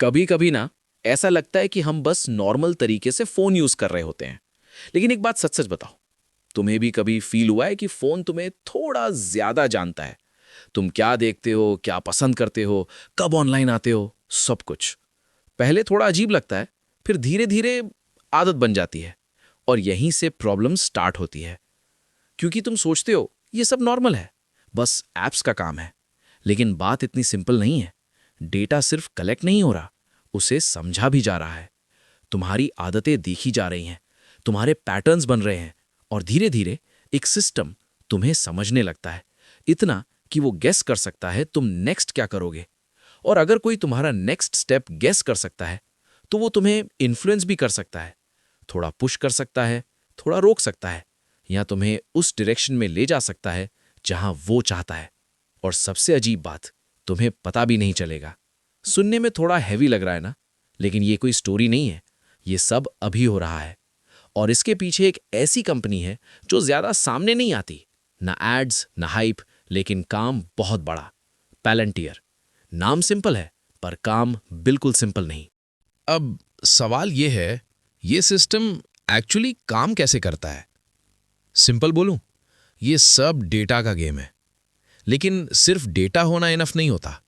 कभी कभी ना ऐसा लगता है कि हम बस नॉर्मल तरीके से फोन यूज कर रहे होते हैं। लेकिन एक बात सच सच बताओ, तुम्हें भी कभी फील हुआ है कि फोन तुम्हें थोड़ा ज्यादा जानता है? तुम क्या देखते हो, क्या पसंद करते हो, कब ऑनलाइन आते हो, सब कुछ। पहले थोड़ा अजीब लगता है, फिर धीरे धीरे आदत बन जाती है। और यहीं से प्रॉब्लम स्टार्ट होती है, क्योंकि तुम सोचते हो ये सब नॉर्मल है, बस ऐप्स का काम है। लेकिन बात इतनी सिंपल नहीं है। डेटा सिर्फ कलेक्ट नहीं हो रहा, उसे समझा भी जा रहा है। तुम्हारी आदतें देखी जा रही हैं, तुम्हारे पैटर्न्स बन रहे हैं, और धीरे धीरे एक सिस्टम तुम्हें समझने लगता है, इतना कि वो गेस कर सकता है तुम नेक्स्ट क्या करोगे। और अगर कोई तुम्हारा नेक्स्ट स्टेप गेस कर सकता है, तो वो तुम्हें इन्फ्लुएंस भी कर सकता है। थोड़ा पुश कर सकता है, थोड़ा रोक सकता है, या तुम्हें उस डायरेक्शन में ले जा सकता है जहां वो चाहता है। और सबसे अजीब बात, तुम्हें पता भी नहीं चलेगा। सुनने में थोड़ा हैवी लग रहा है ना, लेकिन ये कोई स्टोरी नहीं है। ये सब अभी हो रहा है, और इसके पीछे एक ऐसी कंपनी है जो ज्यादा सामने नहीं आती। ना एड्स, ना हाइप, लेकिन काम बहुत बड़ा। पैलेंटियर। नाम सिंपल है, पर काम बिल्कुल सिंपल नहीं। अब सवाल ये है, ये सिस्टम एक्चुअली काम कैसे करता है? सिंपल बोलूं, ये सब डेटा का गेम है। लेकिन सिर्फ डेटा होना इनफ नहीं होता।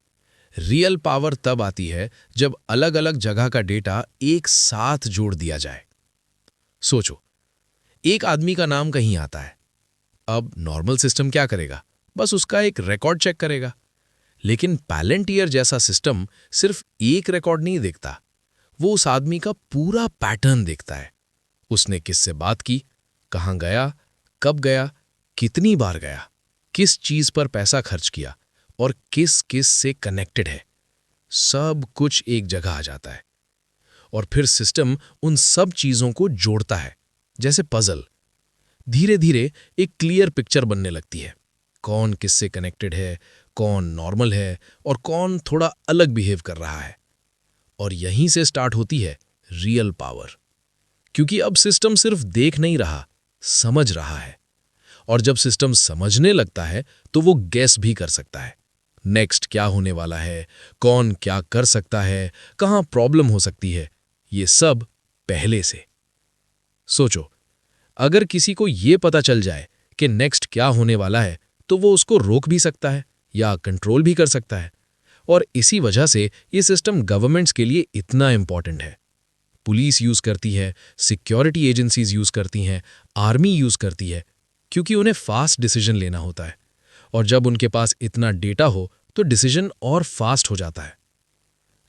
रियल पावर तब आती है जब अलग अलग जगह का डेटा एक साथ जोड़ दिया जाए। सोचो, एक आदमी का नाम कहीं आता है। अब नॉर्मल सिस्टम क्या करेगा? बस उसका एक रिकॉर्ड चेक करेगा। लेकिन पैलेंटियर जैसा सिस्टम सिर्फ एक रिकॉर्ड नहीं देखता, वो उस आदमी का पूरा पैटर्न देखता है। उसने किससे बात की, कहां गया, कब गया, कितनी बार गया, किस चीज पर पैसा खर्च किया, और किस किस से कनेक्टेड है। सब कुछ एक जगह आ जाता है। और फिर सिस्टम उन सब चीजों को जोड़ता है, जैसे पजल। धीरे धीरे एक क्लियर पिक्चर बनने लगती है। कौन किससे कनेक्टेड है, कौन नॉर्मल है, और कौन थोड़ा अलग बिहेव कर रहा है। और यहीं से स्टार्ट होती है रियल पावर। क्योंकि अब सिस्टम सिर्फ देख नहीं रहा, समझ रहा है। और जब सिस्टम समझने लगता है, तो वो गेस भी कर सकता है नेक्स्ट क्या होने वाला है, कौन क्या कर सकता है, कहां प्रॉब्लम हो सकती है। ये सब पहले से। सोचो, अगर किसी को ये पता चल जाए कि नेक्स्ट क्या होने वाला है, तो वो उसको रोक भी सकता है या कंट्रोल भी कर सकता है। और इसी वजह से ये सिस्टम गवर्नमेंट्स के लिए इतना इंपॉर्टेंट है। पुलिस यूज करती है, सिक्योरिटी एजेंसीज यूज करती हैं, आर्मी यूज करती है, क्योंकि उन्हें फास्ट डिसीजन लेना होता है। और जब उनके पास इतना डेटा हो, तो डिसीजन और फास्ट हो जाता है।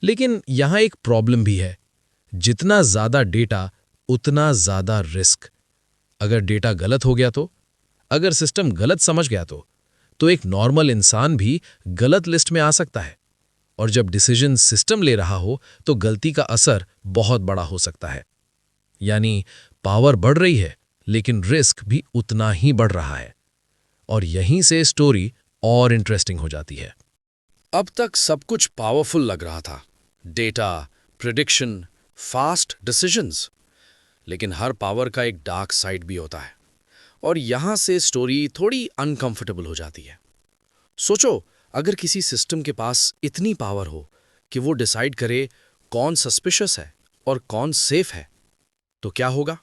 लेकिन यहां एक प्रॉब्लम भी है। जितना ज्यादा डेटा, उतना ज्यादा रिस्क। अगर डेटा गलत हो गया तो, अगर सिस्टम गलत समझ गया तो एक नॉर्मल इंसान भी गलत लिस्ट में आ सकता है। और जब डिसीजन सिस्टम ले रहा हो, तो गलती का असर बहुत बड़ा हो सकता है। यानी पावर बढ़ रही है, लेकिन रिस्क भी उतना ही बढ़ रहा है। और यहीं से स्टोरी और इंटरेस्टिंग हो जाती है। अब तक सब कुछ पावरफुल लग रहा था, डेटा, प्रिडिक्शन, फास्ट डिसीजंस। लेकिन हर पावर का एक डार्क साइड भी होता है, और यहां से स्टोरी थोड़ी अनकंफर्टेबल हो जाती है। सोचो, अगर किसी सिस्टम के पास इतनी पावर हो कि वो डिसाइड करे कौन सस्पिशियस है और कौन सेफ है, तो क्या होगा?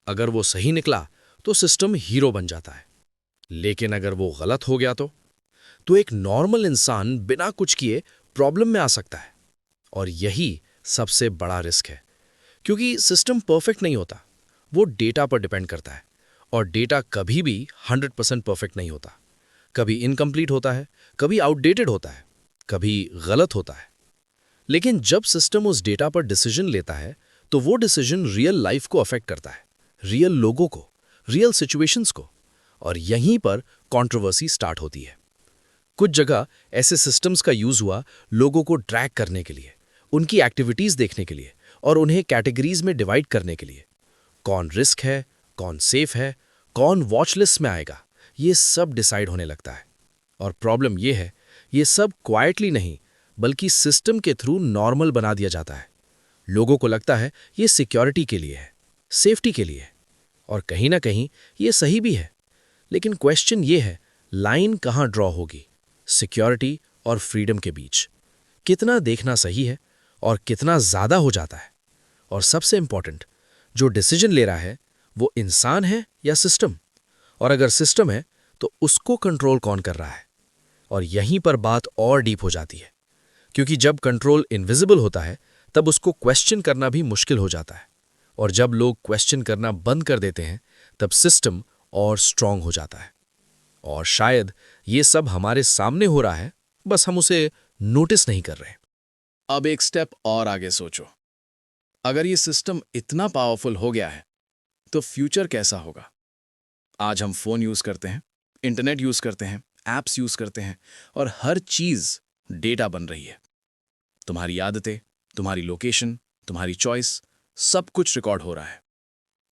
अगर वो सही निकला तो सिस्टम हीरो बन जाता है। लेकिन अगर वो गलत हो गया तो एक नॉर्मल इंसान बिना कुछ किए प्रॉब्लम में आ सकता है। और यही सबसे बड़ा रिस्क है, क्योंकि सिस्टम परफेक्ट नहीं होता, वो डेटा पर डिपेंड करता है। और डेटा कभी भी 100% परफेक्ट नहीं होता। कभी इनकम्प्लीट होता है, कभी आउटडेटेड होता है, कभी गलत होता है। लेकिन जब सिस्टम उस डेटा पर डिसीजन लेता है, तो वो डिसीजन रियल लाइफ को अफेक्ट करता है, रियल लोगों को, रियल सिचुएशंस को। और यहीं पर कंट्रोवर्सी स्टार्ट होती है। कुछ जगह ऐसे सिस्टम्स का यूज हुआ लोगों को ट्रैक करने के लिए, उनकी एक्टिविटीज देखने के लिए, और उन्हें कैटेगरीज में डिवाइड करने के लिए। कौन रिस्क है, कौन सेफ है, कौन वॉच लिस्ट में आएगा, ये सब डिसाइड होने लगता है। और प्रॉब्लम ये है, ये सब क्वाइटली नहीं, बल्कि सिस्टम के थ्रू नॉर्मल बना दिया जाता है। लोगों को लगता है ये सिक्योरिटी के लिए है, सेफ्टी के लिए है, और कहीं ना कहीं ये सही भी है। लेकिन क्वेश्चन ये है, लाइन कहाँ ड्रॉ होगी सिक्योरिटी और फ्रीडम के बीच? कितना देखना सही है और कितना ज़्यादा हो जाता है। और सबसे इम्पॉर्टेंट, जो डिसीजन ले रहा है वो इंसान है या सिस्टम, और अगर सिस्टम है तो उसको कंट्रोल कौन कर रहा है। और यहीं पर बात और डीप हो जाती है, क्योंकि जब कंट्रोल इनविजिबल होता है तब उसको क्वेश्चन करना भी मुश्किल हो जाता है, और जब लोग क्वेश्चन करना बंद कर देते हैं तब सिस्टम और स्ट्रांग हो जाता है। और शायद ये सब हमारे सामने हो रहा है, बस हम उसे नोटिस नहीं कर रहे। अब एक स्टेप और आगे सोचो। अगर ये सिस्टम इतना पावरफुल हो गया है तो फ्यूचर कैसा होगा? आज हम फोन यूज करते हैं, इंटरनेट यूज करते हैं, एप्स यूज करते हैं, और हर चीज डेटा बन रही है। तुम्हारी आदतें, तुम्हारी लोकेशन, तुम्हारी चॉइस, सब कुछ रिकॉर्ड हो रहा है।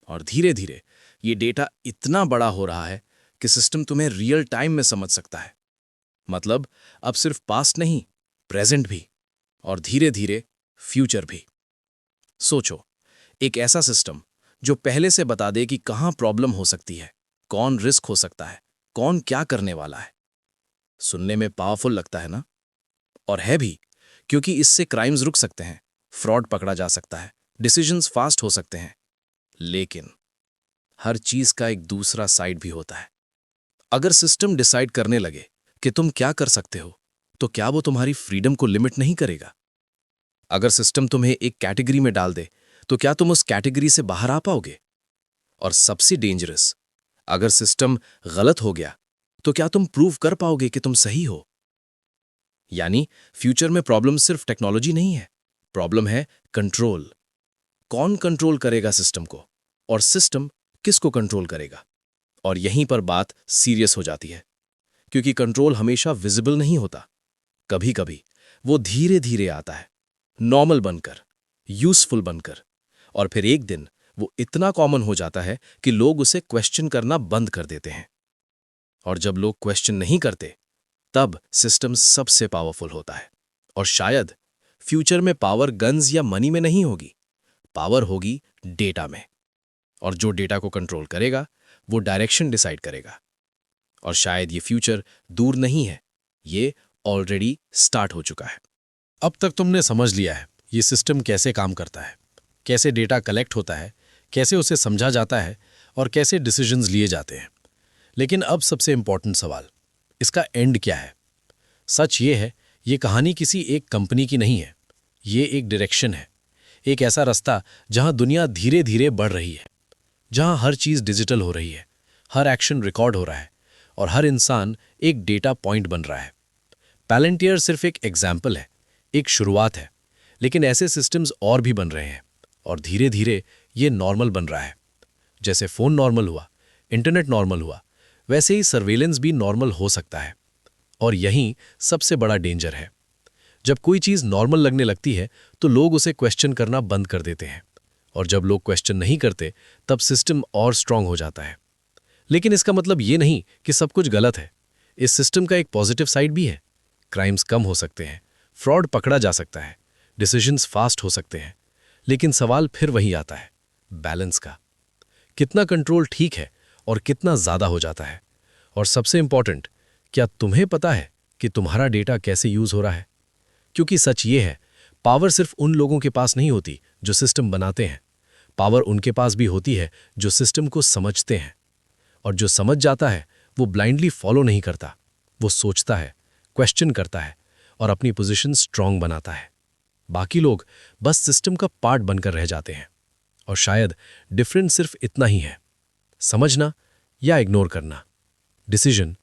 और धीरे धीरे ये डेटा इतना बड़ा हो रहा है कि सिस्टम तुम्हें रियल टाइम में समझ सकता है। मतलब अब सिर्फ पास्ट नहीं, प्रेजेंट भी, और धीरे धीरे फ्यूचर भी। सोचो, एक ऐसा सिस्टम जो पहले से बता दे कि कहां प्रॉब्लम हो सकती है, कौन रिस्क हो सकता है, कौन क्या करने वाला है। सुनने में पावरफुल लगता है ना? और है भी, क्योंकि इससे क्राइम्स रुक सकते हैं, फ्रॉड पकड़ा जा सकता है, डिसीजंस फास्ट हो सकते हैं। लेकिन हर चीज का एक दूसरा साइड भी होता है। अगर सिस्टम डिसाइड करने लगे कि तुम क्या कर सकते हो, तो क्या वो तुम्हारी फ्रीडम को लिमिट नहीं करेगा? अगर सिस्टम तुम्हें एक कैटेगरी में डाल दे, तो क्या तुम उस कैटेगरी से बाहर आ पाओगे? और सबसे डेंजरस, अगर सिस्टम गलत हो गया, तो क्या तुम प्रूव कर पाओगे कि तुम सही हो? यानी फ्यूचर में प्रॉब्लम सिर्फ टेक्नोलॉजी नहीं है, प्रॉब्लम है कंट्रोल। कौन कंट्रोल करेगा सिस्टम को, और सिस्टम किसको कंट्रोल करेगा? और यहीं पर बात सीरियस हो जाती है, क्योंकि कंट्रोल हमेशा विजिबल नहीं होता। कभी कभी वो धीरे धीरे आता है, नॉर्मल बनकर, यूजफुल बनकर, और फिर एक दिन वो इतना कॉमन हो जाता है कि लोग उसे क्वेश्चन करना बंद कर देते हैं। और जब लोग क्वेश्चन नहीं करते, तब सिस्टम सबसे पावरफुल होता है। और शायद फ्यूचर में पावर गन्स या मनी में नहीं होगी, पावर होगी डेटा में। और जो डेटा को कंट्रोल करेगा वो डायरेक्शन डिसाइड करेगा। और शायद ये फ्यूचर दूर नहीं है, ये ऑलरेडी स्टार्ट हो चुका है। अब तक तुमने समझ लिया है ये सिस्टम कैसे काम करता है, कैसे डेटा कलेक्ट होता है, कैसे उसे समझा जाता है, और कैसे डिसीजंस लिए जाते हैं। लेकिन अब सबसे इंपॉर्टेंट सवाल, इसका एंड क्या है? सच ये है, ये कहानी किसी एक कंपनी की नहीं है, ये एक डायरेक्शन है, एक ऐसा रास्ता जहां दुनिया धीरे धीरे बढ़ रही है, जहां हर चीज़ डिजिटल हो रही है, हर एक्शन रिकॉर्ड हो रहा है, और हर इंसान एक डेटा पॉइंट बन रहा है। पैलेंटियर सिर्फ एक एग्जाम्पल है, एक शुरुआत है, लेकिन ऐसे सिस्टम्स और भी बन रहे हैं, और धीरे धीरे ये नॉर्मल बन रहा है। जैसे फ़ोन नॉर्मल हुआ, इंटरनेट नॉर्मल हुआ, वैसे ही सर्वेलेंस भी नॉर्मल हो सकता है। और यहीं सबसे बड़ा डेंजर है। जब कोई चीज़ नॉर्मल लगने लगती है तो लोग उसे क्वेश्चन करना बंद कर देते हैं, और जब लोग क्वेश्चन नहीं करते तब सिस्टम और स्ट्रांग हो जाता है। लेकिन इसका मतलब ये नहीं कि सब कुछ गलत है। इस सिस्टम का एक पॉजिटिव साइड भी है। क्राइम्स कम हो सकते हैं, फ्रॉड पकड़ा जा सकता है, डिसीजंस फास्ट हो सकते हैं। लेकिन सवाल फिर वही आता है, बैलेंस का। कितना कंट्रोल ठीक है और कितना ज़्यादा हो जाता है? और सबसे इंपॉर्टेंट, क्या तुम्हें पता है कि तुम्हारा डेटा कैसे यूज़ हो रहा है? क्योंकि सच ये है, पावर सिर्फ उन लोगों के पास नहीं होती जो सिस्टम बनाते हैं। पावर उनके पास भी होती है जो सिस्टम को समझते हैं। और जो समझ जाता है वो ब्लाइंडली फॉलो नहीं करता, वो सोचता है, क्वेश्चन करता है, और अपनी पोजीशन स्ट्रांग बनाता है। बाकी लोग बस सिस्टम का पार्ट बनकर रह जाते हैं। और शायद डिफरेंस सिर्फ इतना ही है, समझना या इग्नोर करना, डिसीजन